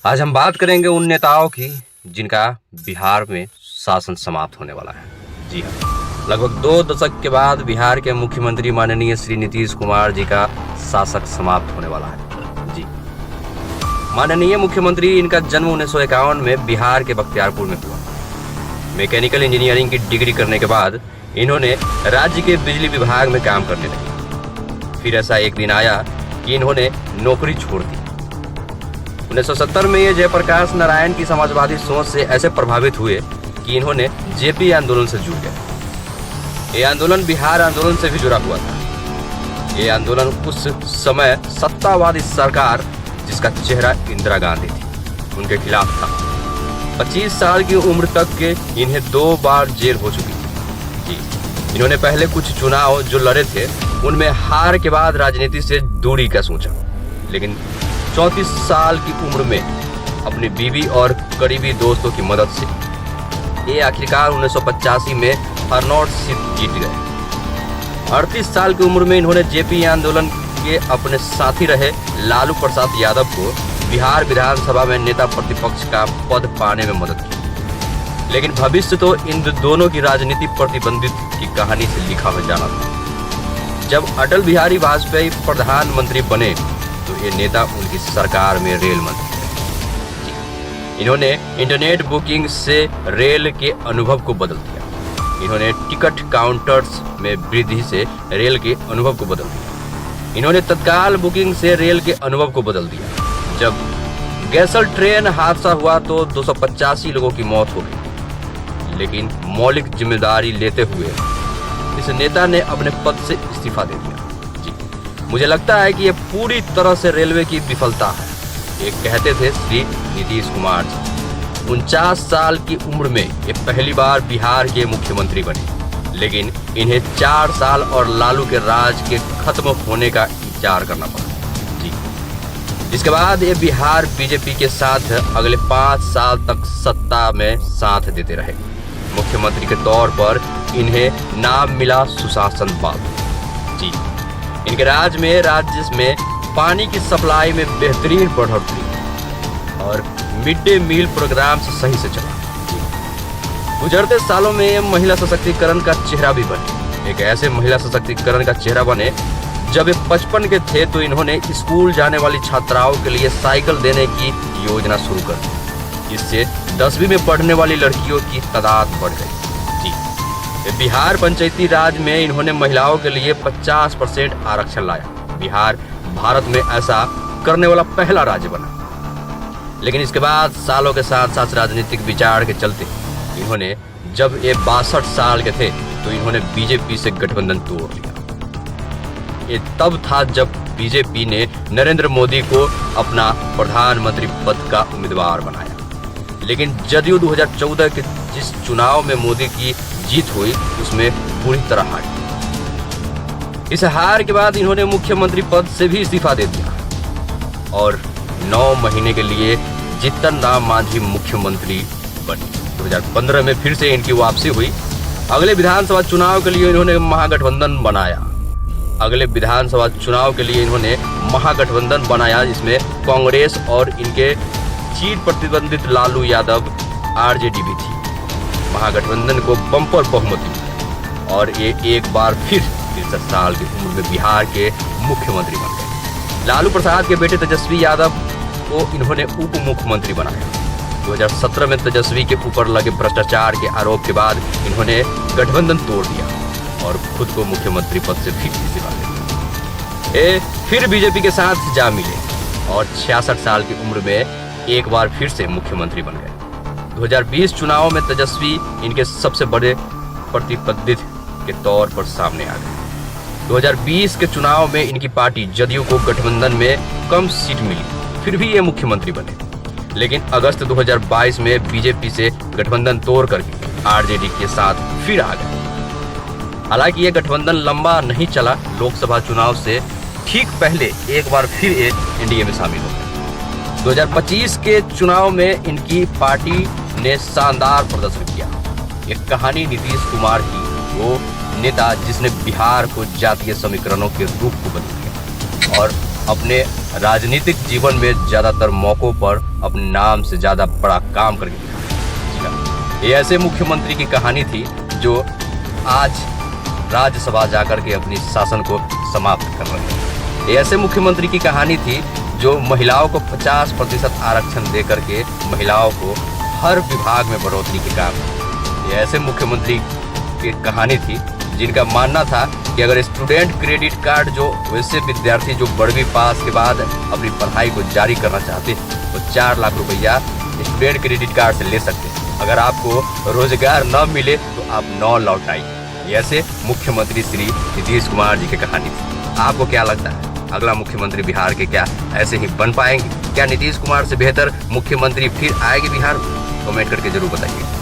आज हम बात करेंगे उन नेताओं की जिनका बिहार में शासन समाप्त होने वाला है। जी हाँ, लगभग 2 दशक के बाद बिहार के मुख्यमंत्री माननीय श्री नीतीश कुमार जी का शासक समाप्त होने वाला है। जी, माननीय मुख्यमंत्री, इनका जन्म 1951 में बिहार के बख्तियारपुर में हुआ। मैकेनिकल इंजीनियरिंग की डिग्री करने के बाद इन्होंने राज्य के बिजली विभाग में काम करने लगे। फिर ऐसा एक दिन आया कि इन्होंने नौकरी छोड़ दी। 1970 में ये जयप्रकाश नारायण की समाजवादी सोच से ऐसे प्रभावित हुए कि इन्होंने जेपी आंदोलन से जुड़ गए। ये आंदोलन बिहार आंदोलन से भी जुड़ा हुआ था। ये आंदोलन उस समय सत्तावादी सरकार, जिसका चेहरा इंदिरा गांधी थी, उनके खिलाफ था। 25 साल की उम्र तक के इन्हें 2 बार जेल हो चुकी थी। जी, इन्होंने पहले कुछ चुनाव जो लड़े थे उनमें हार के बाद राजनीति से दूरी का सोचा, लेकिन 34 साल की उम्र में अपनी बीवी और करीबी दोस्तों की मदद से ये आखिरकार 1985 में हरनौत सीट जीत गए। 38 साल की उम्र में इन्होंने जेपी आंदोलन के अपने साथी रहे लालू प्रसाद यादव को बिहार विधानसभा में नेता प्रतिपक्ष का पद पाने में मदद की। लेकिन भविष्य तो इन दोनों की राजनीति प्रतिबंधित की कहानी से लिखा हो जाना था। जब अटल बिहारी वाजपेयी प्रधानमंत्री बने तो ये नेता उनकी सरकार में रेल मंत्री थे। इन्होंने इंटरनेट बुकिंग से रेल के अनुभव को बदल दिया। इन्होंने टिकट काउंटर्स में वृद्धि से रेल के अनुभव को बदल दिया। इन्होंने तत्काल बुकिंग से रेल के अनुभव को बदल दिया। जब गैसल ट्रेन हादसा हुआ तो 285 लोगों की मौत हो गई, लेकिन मौलिक जिम्मेदारी लेते हुए इस नेता ने अपने पद से इस्तीफा दे दिया। मुझे लगता है कि यह पूरी तरह से रेलवे की विफलता है। ये कहते थे श्री नीतीश कुमार जी। 49 साल की उम्र में ये पहली बार बिहार के मुख्यमंत्री बने, लेकिन इन्हें 4 साल और लालू के राज के खत्म होने का इंतजार करना पड़ा। जी, इसके बाद ये बिहार बीजेपी के साथ अगले 5 साल तक सत्ता में साथ देते रहे। मुख्यमंत्री के तौर पर इन्हें नाम मिला सुशासन बाबू। जी, इनके राज में राज्य में पानी की सप्लाई में बेहतरीन बढ़ोतरी और मिड डे मील प्रोग्राम से सही से चला। गुजरते सालों में महिला सशक्तिकरण का चेहरा भी बने। एक ऐसे महिला सशक्तिकरण का चेहरा बने जब ये 55 के थे तो इन्होंने स्कूल जाने वाली छात्राओं के लिए साइकिल देने की योजना शुरू कर दी। इससे 10वीं में पढ़ने वाली लड़कियों की तादाद बढ़ गई। बिहार पंचायती राज में इन्होंने महिलाओं के लिए 50% आरक्षण लाया। बिहार भारत में ऐसा करने वाला पहला राज्य बना। लेकिन इसके बाद सालों के साथ साथ राजनीतिक विचार के चलते इन्होंने, जब ये 62 साल के थे तो इन्होंने बीजेपी से गठबंधन तोड़ लिया। ये तब था जब बीजेपी ने नरेंद्र मोदी को अपना प्रधानमंत्री पद का उम्मीदवार बनाया। लेकिन जदयू 2014 के जिस चुनाव में मोदी की जीत हुई उसमें पूरी तरह हार गई। इस हार के बाद इन्होंने मुख्यमंत्री पद से भी इस्तीफा दे दिया और 9 महीने के लिए जीतन राम मांझी मुख्यमंत्री बने। 2015 में फिर से इनकी वापसी हुई। अगले विधानसभा चुनाव के लिए इन्होंने महागठबंधन बनाया। जिसमें कांग्रेस और इनके चीर प्रतिबंधित लालू यादव आरजेडी भी थी। महागठबंधन को बम्पर बहुमति मिली और ये एक बार फिर 63 साल की उम्र में बिहार के मुख्यमंत्री बन गए। लालू प्रसाद के बेटे तेजस्वी यादव को इन्होंने उप मुख्यमंत्री बनाया। 2017 में तेजस्वी के ऊपर लगे भ्रष्टाचार के आरोप के बाद इन्होंने गठबंधन तोड़ दिया और खुद को मुख्यमंत्री पद से फिर इस्तीफा दे दिया। फिर बीजेपी के साथ जा मिले और 66 साल की उम्र में एक बार फिर से मुख्यमंत्री बन गए। 2020 चुनाव में तेजस्वी इनके सबसे बड़े प्रतिद्वंदी के तौर पर सामने आ गए। 2020 के चुनाव में इनकी पार्टी जदयू को गठबंधन में कम सीट मिली, फिर भी ये मुख्यमंत्री बने। लेकिन अगस्त 2022 में बीजेपी से गठबंधन तोड़ करके आरजेडी के साथ फिर आ गए। हालांकि ये गठबंधन लंबा नहीं चला। लोकसभा चुनाव से ठीक पहले एक बार फिर ये एनडीए में शामिल हो गए। 2025 के चुनाव में इनकी पार्टी ने शानदार प्रदर्शन किया। ये कहानी नीतीश कुमार की, वो नेता जिसने बिहार को जातीय समीकरणों के रूप को बदल दिया और अपने राजनीतिक जीवन में ज़्यादातर मौक़ों पर अपने नाम से ज़्यादा बड़ा काम करके दिखाया। ये ऐसे मुख्यमंत्री की कहानी थी जो आज राज्यसभा जाकर के अपनी शासन को समाप्त कर रहे हैं। ये ऐसे मुख्यमंत्री की कहानी थी जो महिलाओं को 50% आरक्षण दे करके महिलाओं को हर विभाग में बढ़ोतरी के काम। ये ऐसे मुख्यमंत्री की कहानी थी जिनका मानना था कि अगर स्टूडेंट क्रेडिट कार्ड जो वैसे विद्यार्थी जो 12वीं पास के बाद अपनी पढ़ाई को जारी करना चाहते हैं तो 4 लाख रुपया स्टूडेंट क्रेडिट कार्ड से ले सकते हैं। अगर आपको रोजगार न मिले तो आप 9 लौटाइए। ऐसे मुख्यमंत्री श्री नीतीश कुमार जी की कहानी थी। आपको क्या लगता है अगला मुख्यमंत्री बिहार के क्या ऐसे ही बन पाएंगे? क्या नीतीश कुमार से बेहतर मुख्यमंत्री फिर आएंगे बिहार में? कमेंट करके जरूर बताइए।